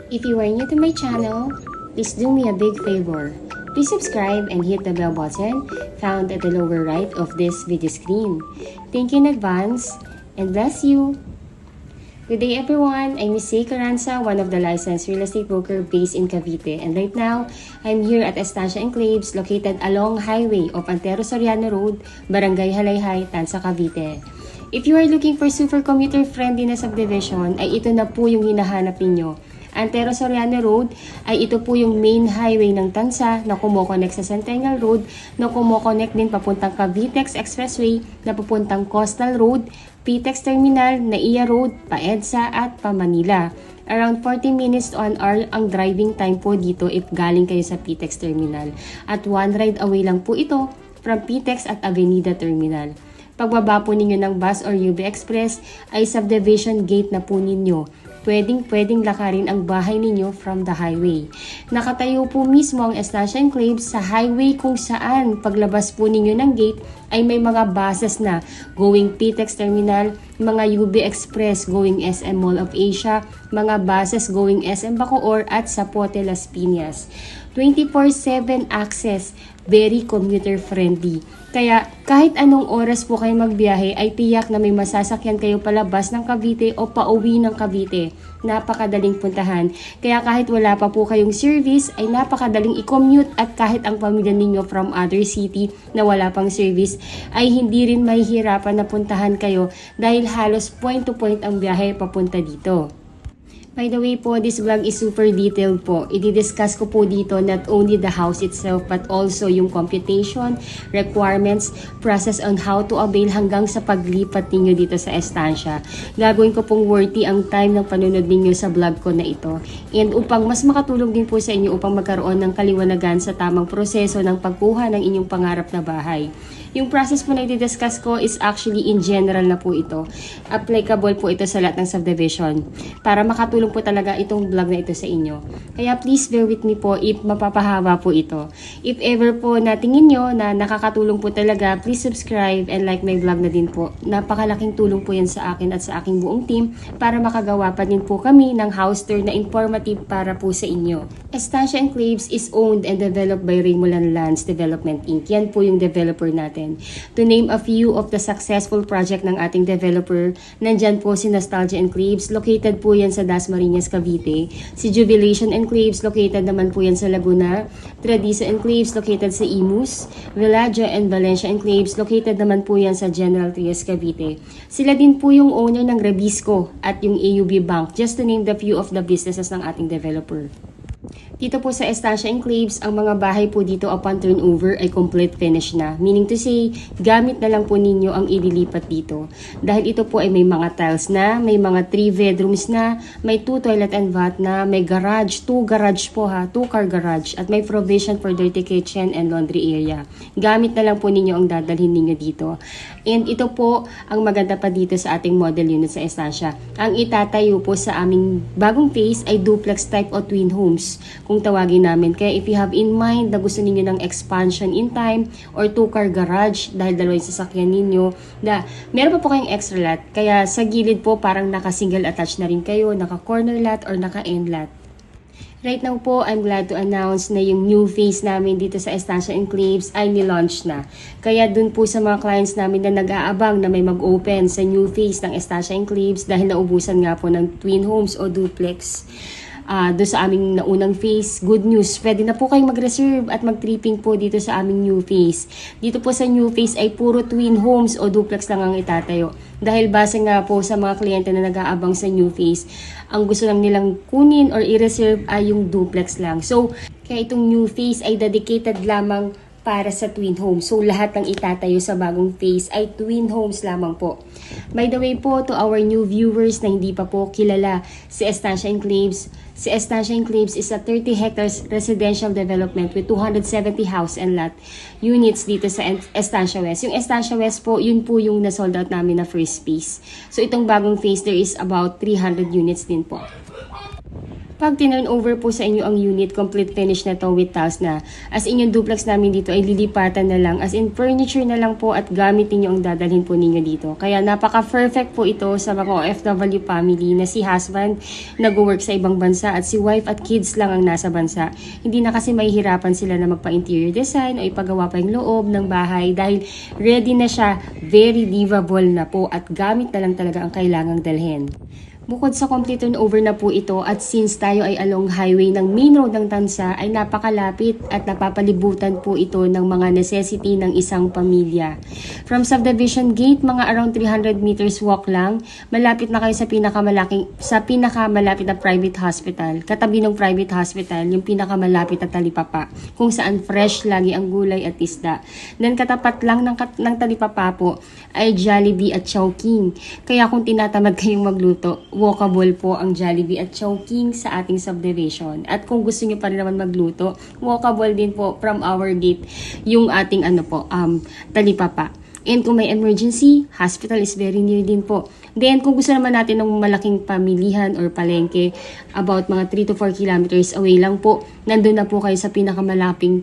If you are new to my channel, please do me a big favor. Please subscribe and hit the bell button found at the lower right of this video screen. Thank you in advance and bless you! Good day everyone, I'm Miss C. Carranza, one of the licensed real estate broker based in Cavite. And right now, I'm here at Estancia Enclaves located along Highway of Antero Soriano Road, Barangay Halayhay, Tanza, Cavite. If you are looking for super commuter friendly na subdivision, ay ito na po yung hinahanap ninyo. Antero Soriano Road ay ito po yung main highway ng Tanza na kumokonek sa Centennial Road na kumokonek din papuntang Cavitex Expressway na papuntang Coastal Road, PTEX Terminal, Naiya Road, pa-EDSA at pa-Manila. Around 40 minutes to an hour ang driving time po dito if galing kayo sa PTEX Terminal. At one ride away lang po ito from PTEX at Avenida Terminal. Pagbaba po ninyo ng bus or UB Express ay subdivision gate na po ninyo. Pwedeng lakarin ang bahay ninyo from the highway. Nakatayo po mismo ang Estancia Enclaves sa highway kung saan paglabas po ninyo ng gate ay may mga buses na going PTEX Terminal, mga UB Express going SM Mall of Asia, mga buses going SM Bacoor at Zapote Las Piñas. 24/7 access, very commuter friendly. Kaya kahit anong oras po kayo magbiyahe ay tiyak na may masasakyan kayo palabas ng Cavite o pauwi ng Cavite. Napakadaling puntahan. Kaya kahit wala pa po kayong service ay napakadaling i-commute at kahit ang pamilya ninyo from other city na wala pang service ay hindi rin mahihirapan na puntahan kayo dahil halos point to point ang biyahe papunta dito. By the way po, this vlog is super detailed po. I-discuss ko po dito not only the house itself but also yung computation, requirements, process on how to avail hanggang sa paglipat ninyo dito sa estancia. Gagawin ko pong worthy ang time ng panunod ninyo sa vlog ko na ito. And upang mas makatulong din po sa inyo upang magkaroon ng kaliwanagan sa tamang proseso ng pagkuha ng inyong pangarap na bahay. Yung process po na i-discuss ko is actually in general na po ito. Applicable po ito sa lahat ng subdivision. Para makatulong po talaga itong vlog na ito sa inyo. Kaya please bear with me po if mapapahaba po ito. If ever po natingin nyo na nakakatulong po talaga, please subscribe and like my vlog na din po. Napakalaking tulong po yan sa akin at sa aking buong team para makagawa pa din po kami ng house tour na informative para po sa inyo. Estancia Enclaves is owned and developed by Raymulan Lands Development Inc. Yan po yung developer natin. To name a few of the successful project ng ating developer, nandyan po si Nostalgia Enclaves, located po yan sa Dasmariñas, Cavite. Si Jubilation Enclaves, located naman po yan sa Laguna. Tradisa Enclaves, located sa Imus. Villaggio and Valencia Enclaves, located naman po yan sa General Trias, Cavite. Sila din po yung owner ng Rebisco at yung AUB Bank, just to name the few of the businesses ng ating developer. Dito po sa Estancia Enclaves, ang mga bahay po dito upon turnover ay complete finish na. Meaning to say, gamit na lang po ninyo ang ililipat dito. Dahil ito po ay may mga tiles na, may mga 3 bedrooms na, may 2 toilet and bath na, may garage, 2 garage po ha, 2 car garage, at may provision for dirty kitchen and laundry area. Gamit na lang po ninyo ang dadalhin ninyo dito. And ito po ang maganda pa dito sa ating model unit sa Estancia. Ang itatayo po sa aming bagong phase ay duplex type o twin homes kung tawagin namin. Kaya if you have in mind na gusto ninyo ng expansion in time or 2-car garage dahil dalawa yung sasakyan ninyo, na meron pa po kayong extra lot. Kaya sa gilid po parang naka-single attached na rin kayo, naka-corner lot or naka-end lot. Right now po, I'm glad to announce na yung new phase namin dito sa Estancia Enclaves ay nilaunch na. Kaya dun po sa mga clients namin na nag-aabang na may mag-open sa new phase ng Estancia Enclaves dahil naubusan nga po ng twin homes o duplex. Doon sa aming naunang phase, good news, pwede na po kayong mag-reserve at mag-tripping po dito sa aming new phase. Dito po sa new phase ay puro twin homes o duplex lang ang itatayo. Dahil base nga po sa mga kliyente na nag-aabang sa new phase, ang gusto lang nilang kunin or i-reserve ay yung duplex lang. So, kaya itong new phase ay dedicated lamang para sa twin homes. So, lahat ng itatayo sa bagong phase ay twin homes lamang po. By the way po, to our new viewers na hindi pa po kilala si Estancia Enclaves, si Estancia Enclaves is a 30 hectares residential development with 270 house and lot units dito sa Estancia West. Yung Estancia West po, yun po yung na-sold out namin na first phase. So, itong bagong phase, there is about 300 units din po. Pag tinurn over po sa inyo ang unit, complete finish na to with tiles na. As in yung duplex namin dito ay lilipatan na lang. As in furniture na lang po at gamit niyo ang dadalhin po ninyo dito. Kaya napaka-perfect po ito sa mga OFW family na si husband nag-work sa ibang bansa at si wife at kids lang ang nasa bansa. Hindi na kasi mahihirapan sila na magpa-interior design o ipagawa pa yung loob ng bahay dahil ready na siya, very livable na po at gamit na lang talaga ang kailangang dalhin. Bukod sa complete turnover na po ito at since tayo ay along highway ng main road ng Tansa ay napakalapit at napapalibutan po ito ng mga necessity ng isang pamilya. From subdivision gate, mga around 300 meters walk lang, malapit na kayo sa pinakamalapit na private hospital. Katabi ng private hospital, yung pinakamalapit na talipapa, kung saan fresh lagi ang gulay at isda. Then katapat lang ng talipapa po ay Jollibee at Chowking. Kaya kung tinatamad kayong magluto, walkable po ang Jollibee at Chowking sa ating subdivision. At kung gusto niyo pa rin naman magluto, walkable din po from our gate yung ating talipapa. And kung may emergency, hospital is very near din po. Then, kung gusto naman natin ng malaking pamilihan or palengke, about mga 3 to 4 kilometers away lang po, nandun na po kayo sa pinakamalaking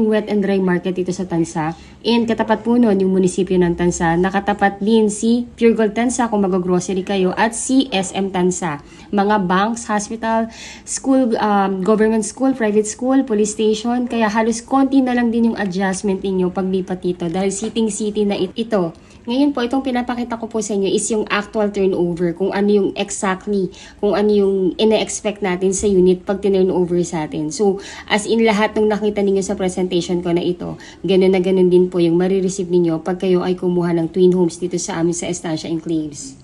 wet and dry market dito sa Tansa. And katapat po nun, yung munisipyo ng Tansa, nakatapat din si Pure Gold Tansa kung mag-grocery kayo at si SM Tansa. Mga banks, hospital, school, government school, private school, police station, kaya halos konti na lang din yung adjustment ninyo paglipat dito dahil city na ito. Ngayon po, itong pinapakita ko po sa inyo is yung actual turnover, kung ano yung ina-expect natin sa unit pag turnover sa atin. So, as in lahat ng nakita ninyo sa presentation ko na ito, ganun na ganun din po yung marireceive ninyo pag kayo ay kumuha ng twin homes dito sa amin sa Estancia Enclaves.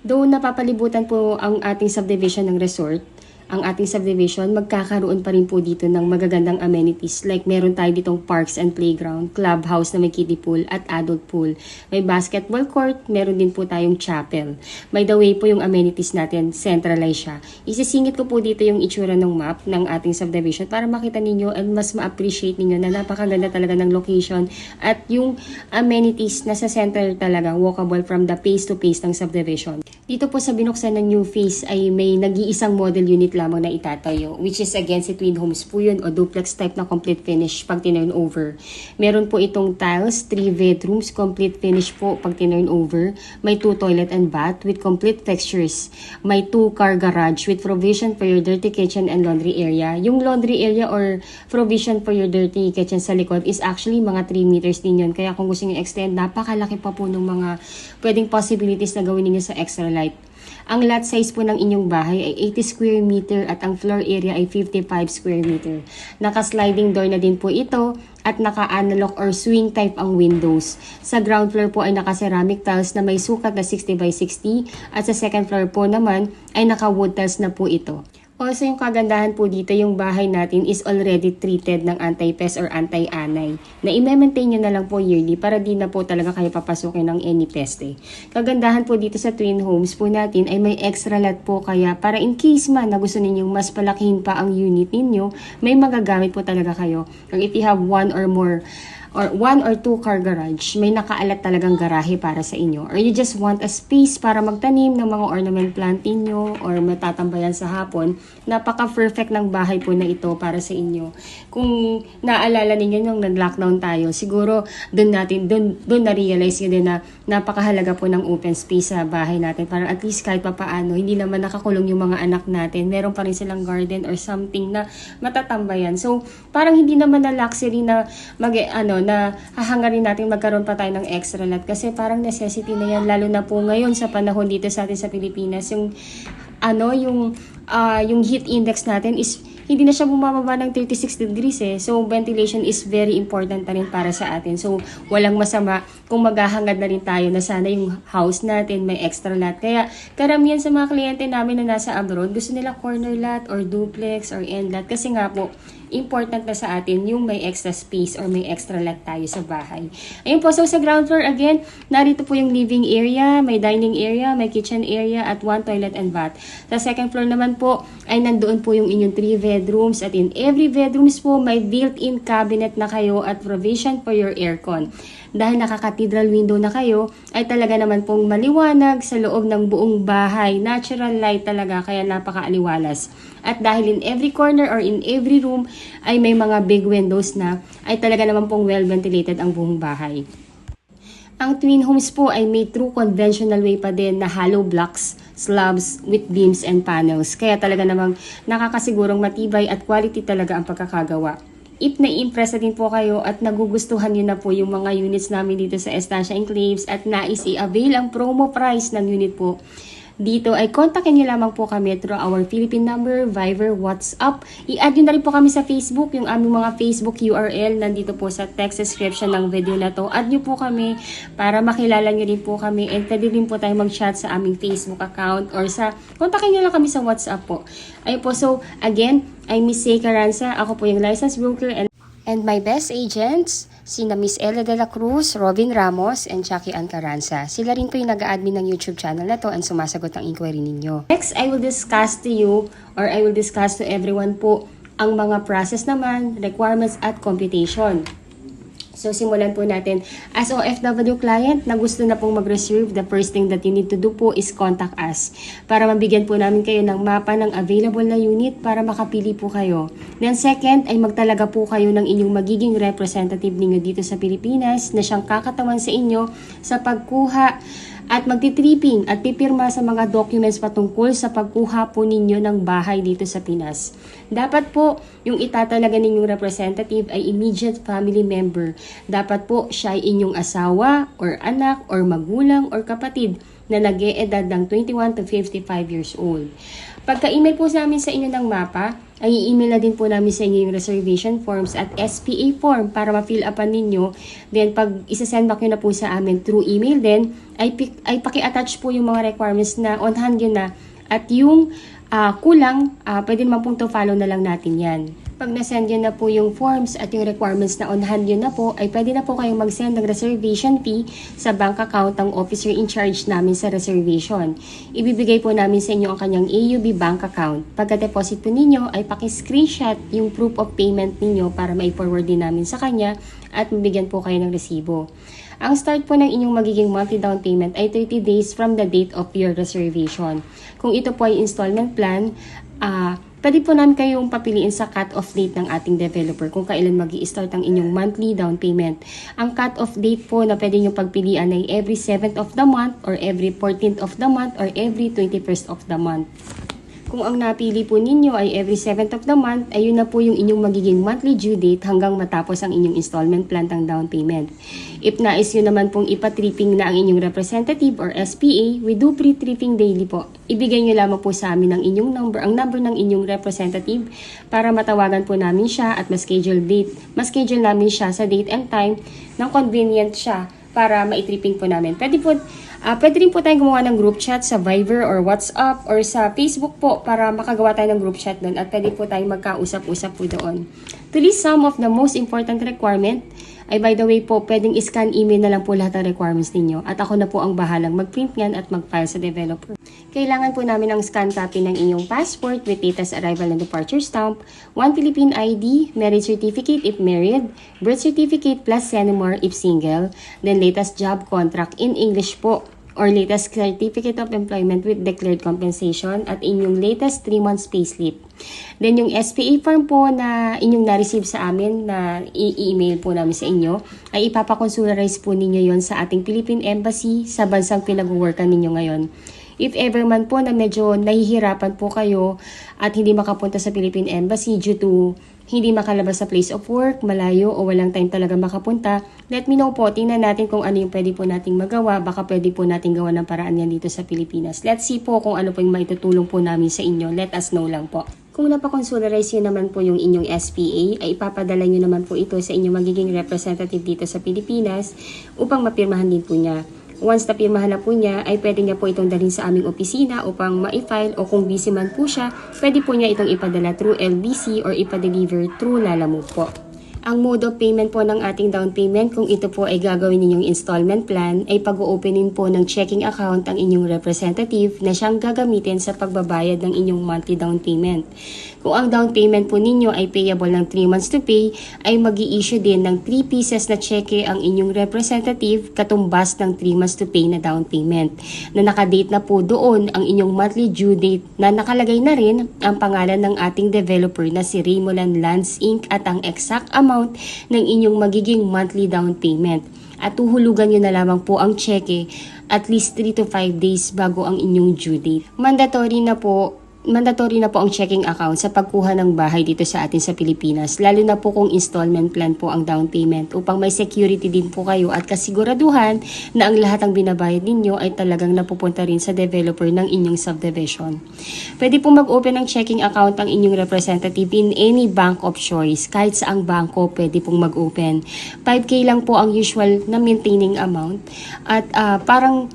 Though napapalibutan po ang ating subdivision ng resort, ang ating subdivision, magkakaroon pa rin po dito ng magagandang amenities. Like meron tayo ditong parks and playground, clubhouse na may kiddie pool at adult pool. May basketball court, meron din po tayong chapel. By the way po yung amenities natin, centralized siya. Isisingit ko po dito yung itsura ng map ng ating subdivision para makita ninyo and mas ma-appreciate ninyo na napakaganda talaga ng location at yung amenities na sa center talaga, walkable from the phase to phase ng subdivision. Dito po sa binuksan ng new phase ay may nag-iisang model unit lamang na itatayo, which is again si twin homes po yun o duplex type na complete finish pag tinurn over. Meron po itong tiles, 3 bedrooms, complete finish po pag tinurn over. May 2 toilet and bath with complete textures. May 2 car garage with provision for your dirty kitchen and laundry area. Yung laundry area or provision for your dirty kitchen sa likod is actually mga 3 meters din yun. Kaya kung gusto nyo extend, napakalaki pa po ng mga pwedeng possibilities na gawin niyo sa extra light. Ang lot size po ng inyong bahay ay 80 square meter at ang floor area ay 55 square meter. Naka-sliding door na din po ito at naka-analog or swing type ang windows. Sa ground floor po ay naka-ceramic tiles na may sukat na 60 by 60 at sa second floor po naman ay naka-wood tiles na po ito. Also, yung kagandahan po dito, yung bahay natin is already treated ng anti-pest or anti-anay na i-maintain nyo na lang po yearly para di na po talaga kayo papasukin ng any pest eh. Kagandahan po dito sa twin homes po natin ay may extra lot po kaya para in case man na gusto ninyong mas palakihin pa ang unit ninyo, may magagamit po talaga kayo. Or if you have one or 2 car garage, may nakaalat talagang garahe para sa inyo. Or you just want a space para magtanim ng mga ornament plant ninyo or matatambayan sa hapon, napaka-perfect ng bahay po na ito para sa inyo. Kung naalala ninyo nung nag-lockdown tayo, siguro doon na-realize nyo din na napakahalaga po ng open space sa bahay natin para at least kahit papaano, hindi naman nakakulong yung mga anak natin. Meron pa rin silang garden or something na matatambayan. So, parang hindi naman na luxury na na hahangarin natin magkaroon pa tayo ng extra lot kasi parang necessity na yan lalo na po ngayon sa panahon dito sa atin sa Pilipinas yung heat index natin is hindi na siya bumababa ng 36 degrees eh. So, ventilation is very important na rin para sa atin. So, walang masama kung maghahangad na rin tayo na sana yung house natin may extra lot. Kaya, karamihan sa mga kliyente namin na nasa abroad, gusto nila corner lot or duplex or end lot. Kasi nga po, important na sa atin yung may extra space or may extra lot tayo sa bahay. Ayun po, so sa ground floor again, narito po yung living area, may dining area, may kitchen area at 1 toilet and bath. Sa second floor naman po ay nandoon po yung inyong 3 bedrooms at in every bedrooms po may built-in cabinet na kayo at provision for your aircon. dahil nakaka-cathedral window na kayo, ay talaga naman pong maliwanag sa loob ng buong bahay. Natural light talaga, kaya napaka-aliwalas. At dahil in every corner or in every room ay may mga big windows na, ay talaga naman pong well-ventilated ang buong bahay. Ang twin homes po ay may true conventional way pa din na hollow blocks, slabs with beams and panels. Kaya talaga namang nakakasigurong matibay at quality talaga ang pagkakagawa. If na-impress na din po kayo at nagugustuhan nyo na po yung mga units namin dito sa Estancia Enclaves at nais i-avail ang promo price ng unit po, dito ay kontakin nyo lamang po kami through our Philippine number, Viber, WhatsApp. I-add nyo na rin po kami sa Facebook, yung aming mga Facebook URL nandito po sa text description ng video na to. Add nyo po kami para makilala nyo rin po kami and pwede rin po tayo mag-chat sa aming Facebook account or kontakin nyo lang kami sa WhatsApp po. Ayun po, so again, I'm Miss Say Caranza. Ako po yung licensed broker and my best agents, sina Miss Ella de la Cruz, Robin Ramos, and Jackie Ann Caranza. Sila rin po yung nag-admin ng YouTube channel na to and sumasagot ng inquiry ninyo. Next, I will discuss to you or I will discuss to everyone po ang mga process naman, requirements at computation. So, simulan po natin. As OFW client na gusto na pong mag-reserve, the first thing that you need to do po is contact us para mabigyan po namin kayo ng mapa ng available na unit para makapili po kayo. Then second, ay magtalaga po kayo ng inyong magiging representative ninyo dito sa Pilipinas na siyang kakatawan sa inyo sa pagkuha at magti-tripping at pipirma sa mga documents patungkol sa pagkuha po ninyo ng bahay dito sa Pinas. Dapat po, yung itatalaga ninyong representative ay immediate family member. Dapat po, siya ay inyong asawa, or anak, or magulang, or kapatid na nag-e-edad ng 21 to 55 years old. Pagka-email po sa amin sa inyo ng mapa, ay i-email na din po namin sa inyo yung reservation forms at SPA form para ma-fill upan ninyo. Then, pag isa-send back nyo na po sa amin through email din, ay paki-attach po yung mga requirements na on hand yun na. At yung kulang, pwede naman pong to follow na lang natin yan. Pag na-send yun na po yung forms at yung requirements na on hand yun na po, ay pwede na po kayong mag-send ng reservation fee sa bank account ng officer in charge namin sa reservation. Ibibigay po namin sa inyo ang kanyang AUB bank account. Pagka-deposit po ninyo, ay paki-screenshot yung proof of payment ninyo para ma-forward din namin sa kanya at mabigyan po kayo ng resibo. Ang start po ng inyong magiging monthly down payment ay 30 days from the date of your reservation. Kung ito po ay installment plan, pwede po namin kayong papiliin sa cut-off date ng ating developer kung kailan mag-i-start ang inyong monthly down payment. Ang cut-off date po na pwede nyo pagpilian ay every 7th of the month or every 14th of the month or every 21st of the month. Kung ang napili po ninyo ay every 7th of the month, ay yun na po yung inyong magiging monthly due date hanggang matapos ang inyong installment plan ng down payment. If nais nyo naman pong ipatripping na ang inyong representative or SPA, we do pre-tripping daily po. Ibigay nyo lamang po sa amin ang inyong number, ang number ng inyong representative para matawagan po namin siya at ma-schedule namin siya sa date and time ng convenient siya para ma-tripping po namin. Pwede rin po tayong gumawa ng group chat sa Viber or WhatsApp or sa Facebook po para makagawa tayo ng group chat doon at pwede po tayong magkausap-usap po doon. To list some of the most important requirement, ay by the way po, pwedeng scan email na lang po lahat ng requirements ninyo at ako na po ang bahalang mag-print yan at mag-file sa developer. Kailangan po namin ng scan copy ng inyong passport with latest arrival and departure stamp, 1 Philippine ID, marriage certificate if married, birth certificate plus CENIMOR if single, then latest job contract in English po, or latest certificate of employment with declared compensation at inyong latest 3 months payslip. Then yung SPA form po na inyong na-receive sa amin na i-email po namin sa inyo, ay ipapakonsularize po ninyo yon sa ating Philippine Embassy sa bansang pinag-workan ninyo ngayon. If ever man po na medyo nahihirapan po kayo at hindi makapunta sa Philippine Embassy due to hindi makalabas sa place of work, malayo o walang time talaga makapunta, let me know po. Tingnan natin kung ano yung pwede po nating magawa. Baka pwede po nating gawa ng paraan yan dito sa Pilipinas. Let's see po kung ano po yung maitutulong po namin sa inyo. Let us know lang po. Kung napakonsularize nyo naman po yung inyong SPA, ay ipapadala nyo naman po ito sa inyong magiging representative dito sa Pilipinas upang mapirmahan din po niya. Once na pirmahan na po niya, ay pwede niya po itong dalhin sa aming opisina upang ma-file o kung busy man po siya, pwede po niya itong ipadala through LBC or ipa-deliver through Lalamove po. Ang mode of payment po ng ating down payment, kung ito po ay gagawin ninyong installment plan, ay pag-o-openin po ng checking account ang inyong representative na siyang gagamitin sa pagbabayad ng inyong monthly down payment. Kung ang down payment po ninyo ay payable ng 3 months to pay, ay mag-i-issue din ng 3 pieces na cheque ang inyong representative katumbas ng 3 months to pay na down payment. Na nakadate na po doon ang inyong monthly due date na nakalagay na rin ang pangalan ng ating developer na si Raymoland Lands Inc. at ang exact amount ng inyong magiging monthly down payment. At tuhulugan nyo na lamang po ang cheque at least 3 to 5 days bago ang inyong due date. Mandatory na po ang checking account sa pagkuha ng bahay dito sa atin sa Pilipinas, lalo na po kung installment plan po ang down payment upang may security din po kayo at kasiguraduhan na ang lahat ng binabayad ninyo ay talagang napupunta rin sa developer ng inyong subdivision. Pwede po mag-open ng checking account ang inyong representative in any bank of choice. Kahit saang bangko pwede pong mag-open. 5K lang po ang usual na maintaining amount at parang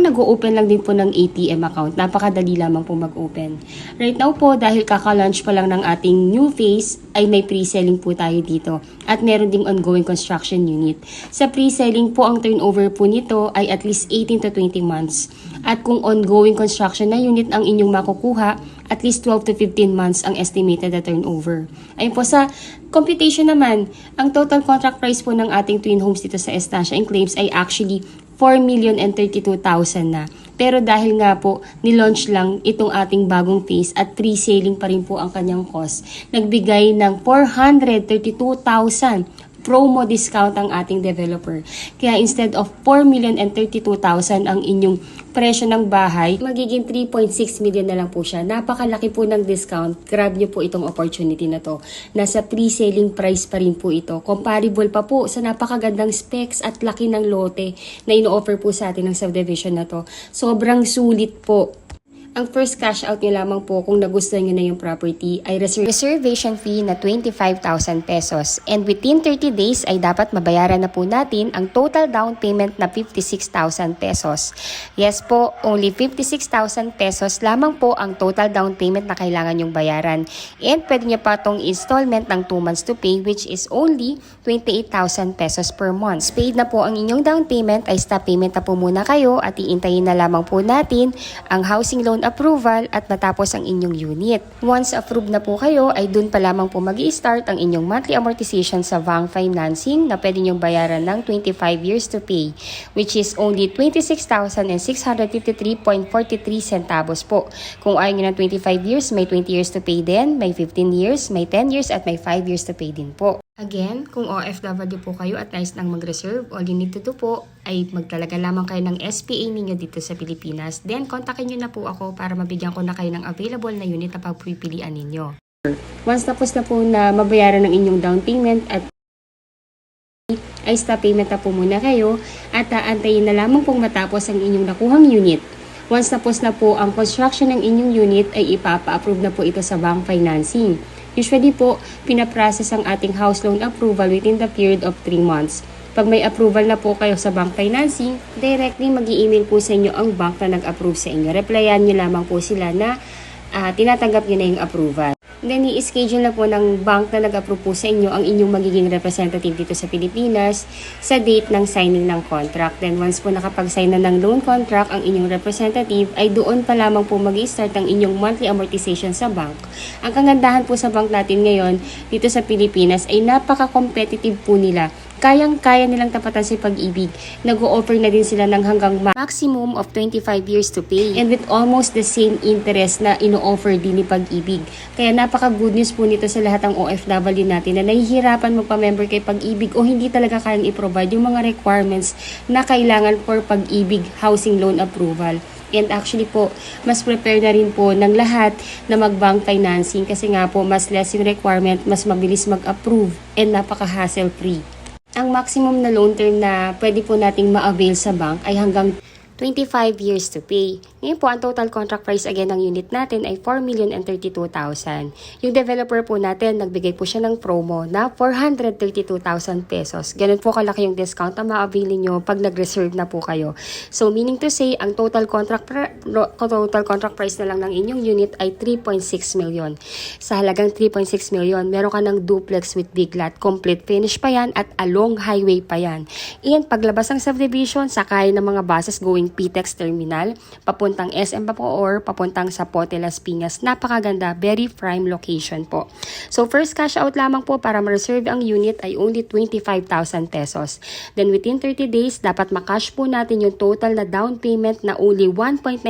nag-o-open lang din po ng ATM account. Napakadali lamang po mag-open. Right now po, dahil kaka-launch pa lang ng ating new phase, ay may pre-selling po tayo dito. At meron ding ongoing construction unit. Sa pre-selling po, ang turnover po nito ay at least 18 to 20 months. At kung ongoing construction na unit ang inyong makukuha, at least 12 to 15 months ang estimated na turnover. Ayun po, sa computation naman, ang total contract price po ng ating twin homes dito sa Estancia Enclaves ay actually 4,032,000 na. Pero dahil nga po, nilaunch lang itong ating bagong phase at pre-selling pa rin po ang kanyang cost, nagbigay ng 432,000 promo discount ang ating developer. Kaya instead of 4,032,000 ang inyong presyo ng bahay, magiging 3.6 million na lang po siya. Napakalaki po ng discount. Grab nyo po itong opportunity na to. Nasa pre-selling price pa rin po ito. Comparable pa po sa napakagandang specs at laki ng lote na ino-offer po sa atin ng subdivision na to. Sobrang sulit po. Ang first cash out nyo lamang po kung nagustuhan nyo na yung property ay reservation fee na 25,000 pesos. And within 30 days ay dapat mabayaran na po natin ang total down payment na 56,000 pesos. Yes po, only 56,000 pesos lamang po ang total down payment na kailangan nyong bayaran. And pwede nyo pa itong installment ng 2 months to pay which is only 28,000 pesos per month. Paid na po ang inyong down payment ay stop payment na po muna kayo at iintayin na lamang po natin ang housing loan approval at matapos ang inyong unit. Once approved na po kayo, ay dun pa lamang po mag-i-start ang inyong monthly amortization sa bank financing na pwede nyong bayaran ng 25 years to pay, which is only 26,653.43 centavos po. Kung ayaw nyo ng 25 years, may 20 years to pay din, may 15 years, may 10 years at may 5 years to pay din po. Again, kung OFW po kayo at nais nang mag-reserve, all you need to do po ay magtalaga lamang kayo ng SPA ninyo dito sa Pilipinas. Then, kontakin nyo na po ako para mabigyan ko na kayo ng available na unit na pagpipilian ninyo. Once tapos na po na mabayaran ng inyong down payment at ay stop payment na po muna kayo at aantayin na lamang pong matapos ang inyong nakuhang unit. Once tapos na po ang construction ng inyong unit ay ipapa-approve na po ito sa bank financing. Usually po, pinaprocess ang ating house loan approval within the period of 3 months. Pag may approval na po kayo sa bank financing, directly mag-i-email po sa inyo ang bank na nag-approve sa inyo. Replyan nyo lamang po sila na tinatanggap nyo na yung approval. Then, i-schedule na po ng bank na nag-approve po sa inyo ang inyong magiging representative dito sa Pilipinas sa date ng signing ng contract. Then, once po nakapag-sign na ng loan contract ang inyong representative, ay doon pa lamang po mag-i-start ang inyong monthly amortization sa bank. Ang kagandahan po sa bank natin ngayon dito sa Pilipinas ay napaka-competitive po nila. Kayang-kaya nilang tapatan si Pag-ibig. Nag-o-offer na din sila ng hanggang maximum of 25 years to pay. And with almost the same interest na ino-offer din ni Pag-ibig. Kaya napaka-good news po nito sa lahat ng OFW natin na nahihirapan magpa-member kay Pag-ibig o hindi talaga kayang i-provide yung mga requirements na kailangan for Pag-ibig housing loan approval. And actually po, mas prepare na rin po ng lahat na mag-bank financing kasi nga po mas less yung requirement, mas mabilis mag-approve and napaka-hassle free. Ang maximum na loan term na pwede po nating ma-avail sa bank ay hanggang 25 years to pay. Ngayon po, ang total contract price again ng unit natin ay 4,032,000. Yung developer po natin, nagbigay po siya ng promo na 432,000 pesos. Ganun po kalaki yung discount na ma-avail nyo pag nag-reserve na po kayo. So, meaning to say, ang total contract price na lang ng inyong unit ay 3.6 million. Sa halagang 3.6 million, meron ka ng duplex with big lot. Complete finish pa yan at along highway pa yan. And paglabas ng subdivision, sakay ng mga buses going ng PTEX Terminal, papuntang SM Bacoor, papuntang sa Pote Las Piñas. Napakaganda, very prime location po. So first cash out lamang po para ma-reserve ang unit ay only 25,000 pesos. Then within 30 days, dapat makash po natin yung total na down payment na only 1.9%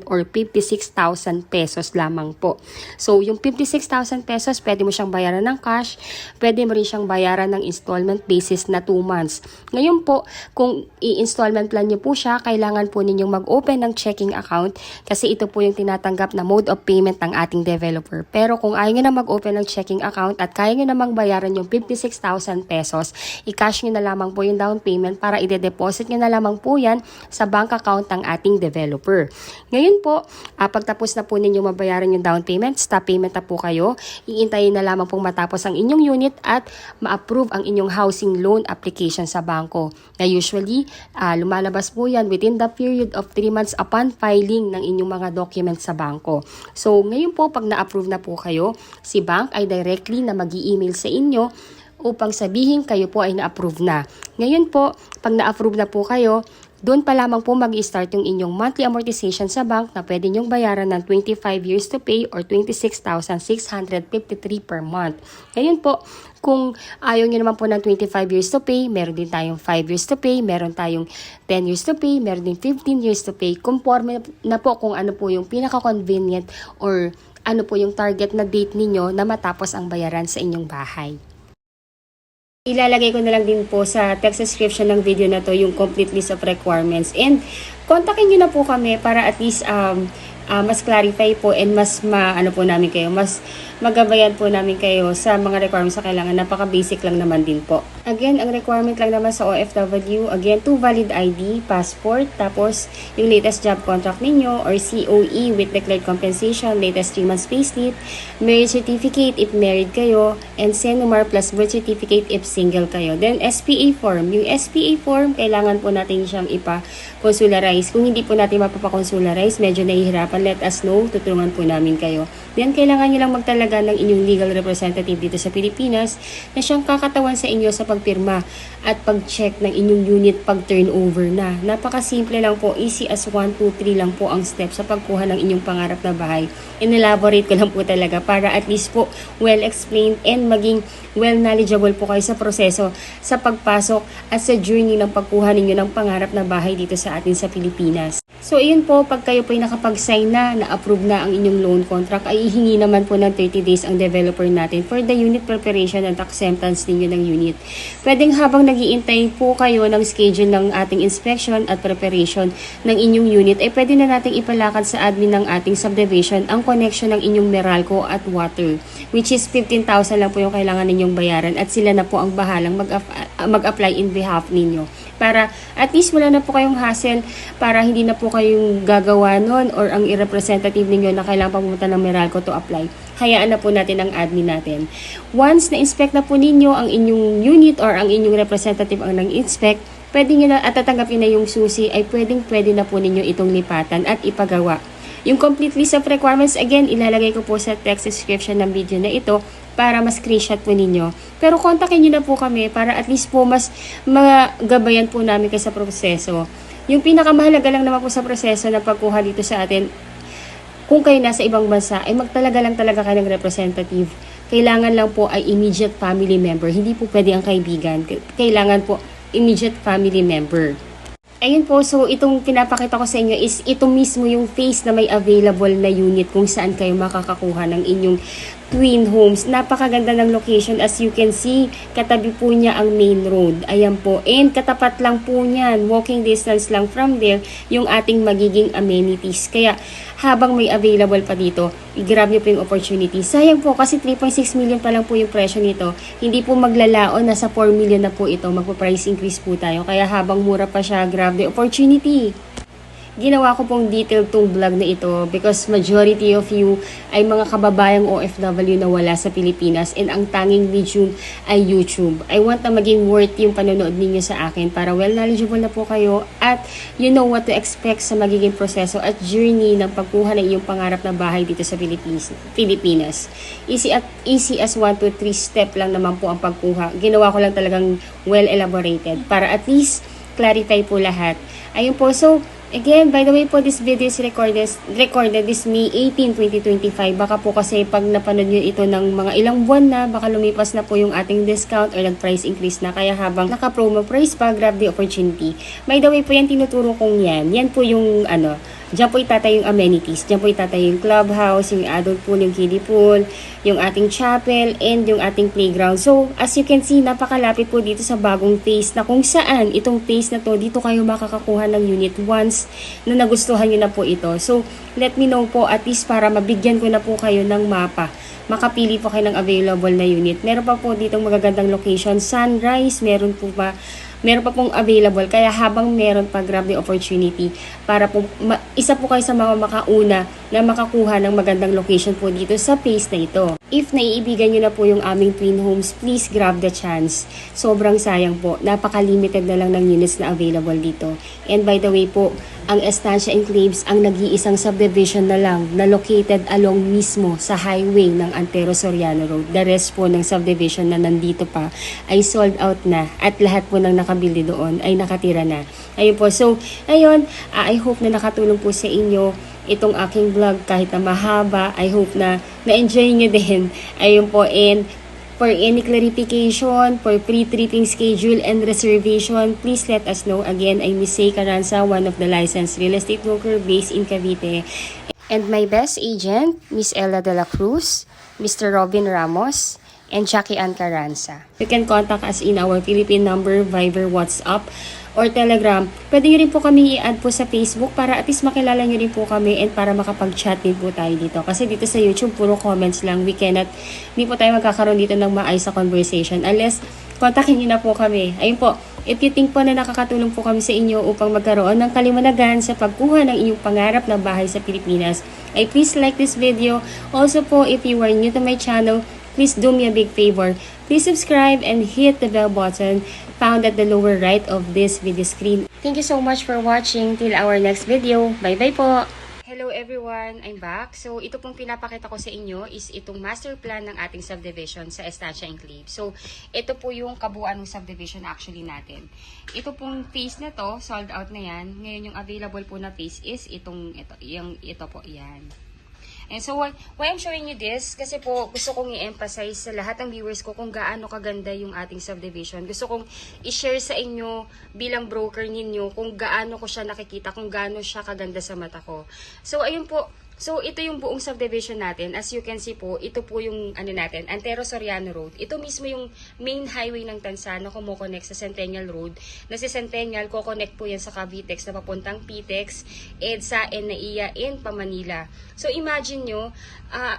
or 56,000 pesos lamang po. So yung 56,000 pesos, pwede mo siyang bayaran ng cash, pwede mo rin siyang bayaran ng installment basis na 2 months. Ngayon po, kung i-installment plan niyo po siya, kailangan po ninyong mag-open ng checking account kasi ito po yung tinatanggap na mode of payment ng ating developer. Pero kung ayaw nyo na mag-open ng checking account at kaya nyo namang bayaran yung 56,000 pesos, i-cash nyo na lamang po yung down payment para i-deposit nyo na lamang po yan sa bank account ng ating developer. Ngayon po, pagtapos na po ninyo mabayaran yung down payment, stop payment na po kayo, iintayin na lamang pong matapos ang inyong unit at ma-approve ang inyong housing loan application sa bangko. Na usually, lumalabas po yan within the period of 3 months upon filing ng inyong mga documents sa bangko. So, ngayon po, pag na-approve na po kayo, si bank ay directly na mag-i-email sa inyo upang sabihin kayo po ay na-approve na. Ngayon po, pag na-approve na po kayo, doon pa lamang po mag-i-start yung inyong monthly amortization sa bank na pwede nyong bayaran ng 25 years to pay or 26,653 per month. Ngayon po, kung ayaw nyo naman po ng 25 years to pay, meron din tayong 5 years to pay, meron tayong 10 years to pay, meron din 15 years to pay. Conforme na po kung ano po yung pinaka-convenient or ano po yung target na date ninyo na matapos ang bayaran sa inyong bahay. Ilalagay ko na lang din po sa text description ng video na to yung complete list of requirements. And kontakin nyo na po kami para at least mas clarify po and mas ano po namin kayo, mas magabayan po namin kayo sa mga requirements sa kailangan. Napaka-basic lang naman din po. Again, ang requirement lang naman sa OFW, again, 2 valid ID, passport, tapos yung latest job contract ninyo or COE with declared compensation, latest 3 months payslip, marriage certificate if married kayo, and SENUMAR plus birth certificate if single kayo. Then, SPA form. Yung SPA form, kailangan po natin siyang ipa-consularize. Kung hindi po natin mapapa-consularize, medyo nahihirapan, let us know, tutulungan po namin kayo. Then, kailangan nyo lang magtalaga ng inyong legal representative dito sa Pilipinas na siyang kakatawan sa inyo sa pagpirma at pag-check ng inyong unit pag turnover na. Napakasimple lang po, easy as 1, 2, 3 lang po ang step sa pagkuha ng inyong pangarap na bahay. In-elaborate ko lang po talaga para at least po well-explained and maging well-knowledgeable po kayo sa proseso sa pagpasok at sa journey ng pagkuha ninyo ng pangarap na bahay dito sa atin sa Pilipinas. So, ayun po, pag kayo po ay nakapag-sign na-approve na ang inyong loan contract, ay ihingi naman po ng 30 days ang developer natin for the unit preparation and acceptance ninyo ng unit. Pwedeng habang nag-iintay po kayo ng schedule ng ating inspection at preparation ng inyong unit, ay pwede na nating ipalakad sa admin ng ating subdivision ang connection ng inyong Meralco at water, which is 15,000 lang po yung kailangan ninyong bayaran at sila na po ang bahalang mag-apply in behalf ninyo. Para at least wala na po kayong hassle, para hindi na po kayong gagawa nun or ang i-representative ninyo na kailangan pumunta ng Meralco to apply. Hayaan na po natin ang admin natin. Once na-inspect na po ninyo ang inyong unit or ang inyong representative ang nang-inspect, pwede nyo na at tatanggapin na yung susi, ay pwede na po ninyo itong lipatan at ipagawa. Yung complete list of requirements, again, ilalagay ko po sa text description ng video na ito para mas screenshot po ninyo. Pero kontakin nyo na po kami para at least po mas magabayan po namin kayo sa proseso. Yung pinakamahalaga lang naman po sa proseso na pagkuha dito sa atin, kung kayo nasa ibang bansa, ay magtalaga lang talaga kayo ng representative. Kailangan lang po ay immediate family member. Hindi po pwede ang kaibigan. Kailangan po immediate family member. Ayun po, so itong pinapakita ko sa inyo is ito mismo yung phase na may available na unit kung saan kayo makakakuha ng inyong twin homes. Napakaganda ng location, as you can see, katabi po niya ang main road. Ayan po, and katapat lang po niyan, walking distance lang from there, yung ating magiging amenities. Kaya habang may available pa dito, i-grab nyo po yung opportunity. Sayang po kasi 3.6 million pa lang po yung presyo nito. Hindi po maglalaon, nasa 4 million na po ito. Magpo-price increase po tayo. Kaya habang mura pa siya, grab the opportunity. Ginawa ko pong detailed tong vlog na ito because majority of you ay mga kababayang OFW na wala sa Pilipinas and ang tanging medium ay YouTube. I want na maging worth yung panonood ninyo sa akin para well knowledgeable na po kayo at you know what to expect sa magiging proseso at journey ng pagkuha ng iyong pangarap na bahay dito sa Pilipinas. Easy as 1 to 3 step lang naman po ang pagkuha. Ginawa ko lang talagang well elaborated para at least clarify po lahat. Ayun po, so Again, by the way po, this video is recorded this May 18, 2025. Baka po kasi pag napanood nyo ito ng mga ilang buwan na, baka lumipas na po yung ating discount or nag-price increase na. Kaya habang naka-promo price pa, grab the opportunity. By the way po, yan tinuturo kong yan. Yan po yung diyan po itatay yung amenities. Diyan po itatay yung clubhouse, yung adult pool, yung kiddie pool, yung ating chapel, and yung ating playground. So, as you can see, napakalapit po dito sa bagong phase na kung saan itong phase na to, dito kayo makakakuha ng unit once na nagustuhan nyo na po ito. So, let me know po at least para mabigyan ko na po kayo ng mapa. Makapili po kayo ng available na unit. Meron pa po ditong magagandang location. Sunrise, meron pa pong available. Kaya habang meron pa, grab the opportunity para po, isa po kayo sa mga makauna na makakuha ng magandang location po dito sa phase na ito. If naiibigan nyo na po yung aming twin homes, please grab the chance. Sobrang sayang po. Napaka-limited na lang ng units na available dito. And by the way po, ang Estancia Enclaves ang nag-iisang subdivision na lang na located along mismo sa highway ng Antero Soriano Road. The rest po ng subdivision na nandito pa ay sold out na at lahat po ng nakabili doon ay nakatira na. Ayun po. So, ayun, I hope na nakatulong po sa inyo itong aking vlog kahit na mahaba. I hope na na-enjoy nyo din. Ayun po. And for any clarification, for pre-tripping schedule and reservation, please let us know. Again, I'm Miss Say Caranza, one of the licensed real estate broker based in Cavite. And my best agent, Miss Ella de la Cruz, Mr. Robin Ramos, and Jackie Ann Caranza. You can contact us in our Philippine number, Viber, WhatsApp, or Telegram. Pwede nyo rin po kami i-add po sa Facebook para at least makilala nyo rin po kami and para makapag-chat din po tayo dito. Kasi dito sa YouTube, puro comments lang. Hindi po tayo magkakaroon dito ng maayos sa conversation unless kontakin nyo na po kami. Ayun po, if you think po na nakakatulong po kami sa inyo upang magkaroon ng kaliwanagan sa pagkuha ng inyong pangarap na bahay sa Pilipinas, ay please like this video. Also po, if you are new to my channel, please do me a big favor. Please subscribe and hit the bell button found at the lower right of this video screen. Thank you so much for watching. Till our next video. Bye-bye po! Hello everyone! I'm back. So, ito pong pinapakita ko sa inyo is itong master plan ng ating subdivision sa Estancia Enclave. So, ito po yung kabuuan ng subdivision actually natin. Ito pong phase na to, sold out na yan. Ngayon yung available po na phase is ito po, yan. And so, why I'm showing you this? Kasi po, gusto kong i-emphasize sa lahat ng viewers ko kung gaano kaganda yung ating subdivision. Gusto kong i-share sa inyo bilang broker ninyo kung gaano ko siya nakikita, kung gaano siya kaganda sa mata ko. So, ayun po. So, ito yung buong subdivision natin. As you can see po, ito po yung natin, Antero Soriano Road. Ito mismo yung main highway ng Tansa na kumukonect sa Centennial Road. Na si Centennial, kukonect po yan sa Cavitex na papuntang Pitex, EDSA, and NAIA, and Pamanila. So, imagine nyo,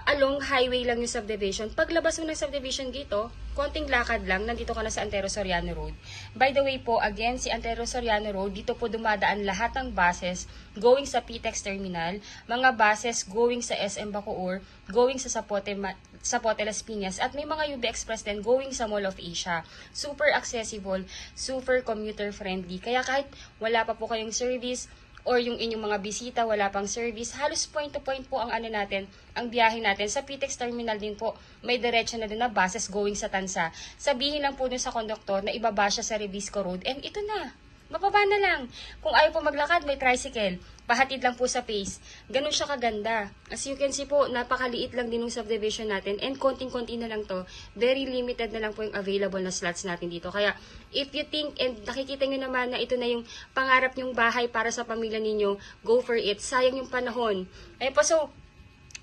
along highway lang yung subdivision. Paglabas mo ng subdivision dito, konting lakad lang, nandito ka na sa Antero Soriano Road. By the way po, again, si Antero Soriano Road, dito po dumadaan lahat ng buses going sa Pitex Terminal, mga buses going sa SM Bacoor, going sa Zapote Las Piñas, at may mga UB Express din going sa Mall of Asia. Super accessible, super commuter friendly. Kaya kahit wala pa po kayong service, or yung inyong mga bisita, wala pang service, halos point to point po ang ang biyahe natin. Sa Pitex Terminal din po, may diretso na din na buses going sa Tansa. Sabihin lang po dun sa konduktor na ibaba siya sa Revisco Road, and ito na. Mababa na lang. Kung ayaw po maglakad, may tricycle. Pahatid lang po sa pace. Ganun siya kaganda. As you can see po, napakaliit lang din yung subdivision natin. And konting-konti na lang to. Very limited na lang po yung available na slots natin dito. Kaya, if you think and nakikita nyo naman na ito na yung pangarap nyong bahay para sa pamilya ninyo, go for it. Sayang yung panahon. Ayun po, so,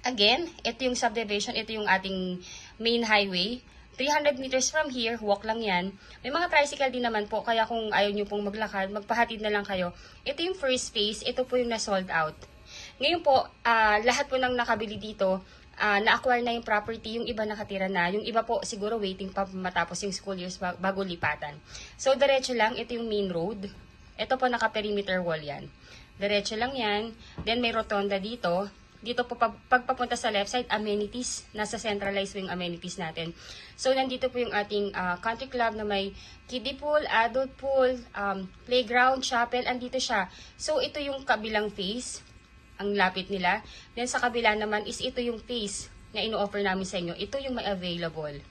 again, ito yung subdivision. Ito yung ating main highway. 300 meters from here, walk lang yan. May mga tricycle din naman po, kaya kung ayaw nyo pong maglakad, magpahatid na lang kayo. Ito yung first phase, ito po yung na-sold out. Ngayon po, lahat po ng nakabili dito, na-acquire na yung property, yung iba nakatira na, yung iba po siguro waiting pa matapos yung school years bago lipatan. So, diretso lang, ito yung main road. Ito po naka-perimeter wall yan. Diretso lang yan, then may rotonda dito. Dito po, pagpapunta sa left side, amenities. Nasa centralized yung amenities natin. So, nandito po yung ating country club na may kiddie pool, adult pool, playground, chapel. Andito siya. So, ito yung kabilang phase. Ang lapit nila. Then, sa kabila naman is ito yung phase na ino-offer namin sa inyo. Ito yung may available.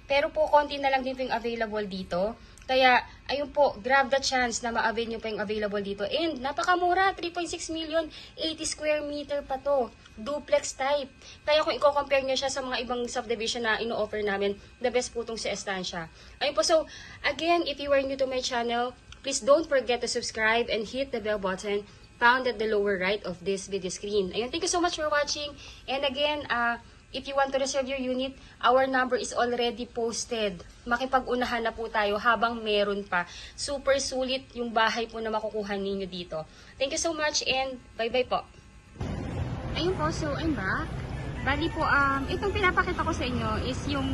Pero po, konti na lang din po yung available dito. Kaya, ayun po, grab the chance na ma-avail nyo pa yung available dito. And, napakamura, 3.6 million, 80 square meter pa to. Duplex type. Kaya kung i-compare nyo siya sa mga ibang subdivision na ino-offer namin, the best po itong sa Estancia. Ayun po, so, again, if you are new to my channel, please don't forget to subscribe and hit the bell button found at the lower right of this video screen. Ayun, thank you so much for watching. And again, if you want to reserve your unit, our number is already posted. Makipag-unahan na po tayo habang meron pa. Super sulit yung bahay po na makukuha ninyo dito. Thank you so much and bye-bye po. Ayun po, so I'm back. Bali po, itong pinapakita ko sa inyo is yung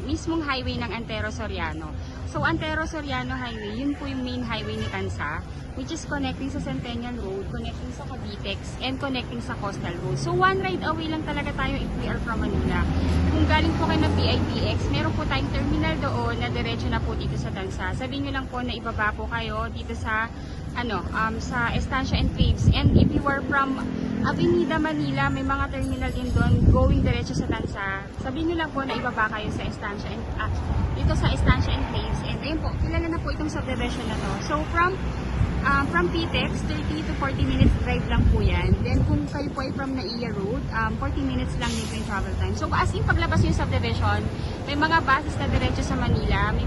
mismong highway ng Antero Soriano. So, Antero Soriano Highway, yun po yung main highway ni Tansa, which is connecting sa Centennial Road, connecting sa Cavitex, and connecting sa Coastal Road. So, one ride away lang talaga tayo if we are from Manila. Kung galing po kayo ng PITX, meron po tayong terminal doon na diretso na po dito sa Tansa. Sabihin nyo lang po na ibaba po kayo dito sa sa Estancia Enclaves. And if you are from Avenida Manila, may mga terminal din doon going diretso sa Tansa. Sabihin nyo lang po na ibaba kayo sa Estancia dito sa Estancia Enclaves. And ayun po, kilala na po itong subdivision na to. So from PTEX, 30 to 40 minutes drive lang po yan. Then kung kayo po ay from Naiya Road, 40 minutes lang dito yung travel time. So as in paglabas yung subdivision, may mga buses na diretso sa Manila, may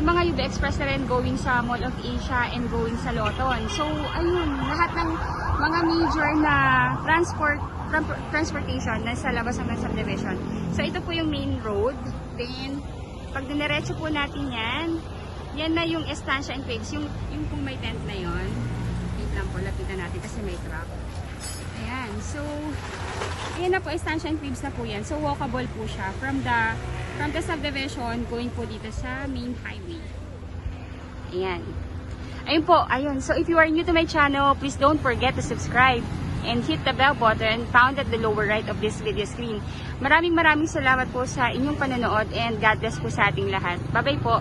mga UB Express na rin going sa Mall of Asia and going sa Loton. So ayun, lahat ng mga major na transportation na sa labas ng subdivision. So ito po yung main road. Then pag diniretso po natin yan na yung Estancia Enclaves, yung kung may tent na yon. Wait lang po, lapitan natin kasi may truck. Ayan, so ayan na po, Estancia Enclaves na po yan. So walkable po siya from the subdivision going po dito sa main highway. Ayan. Ayun po, ayun. So if you are new to my channel, please don't forget to subscribe and hit the bell button found at the lower right of this video screen. Maraming salamat po sa inyong panonood and God bless po sa ating lahat. Bye-bye po.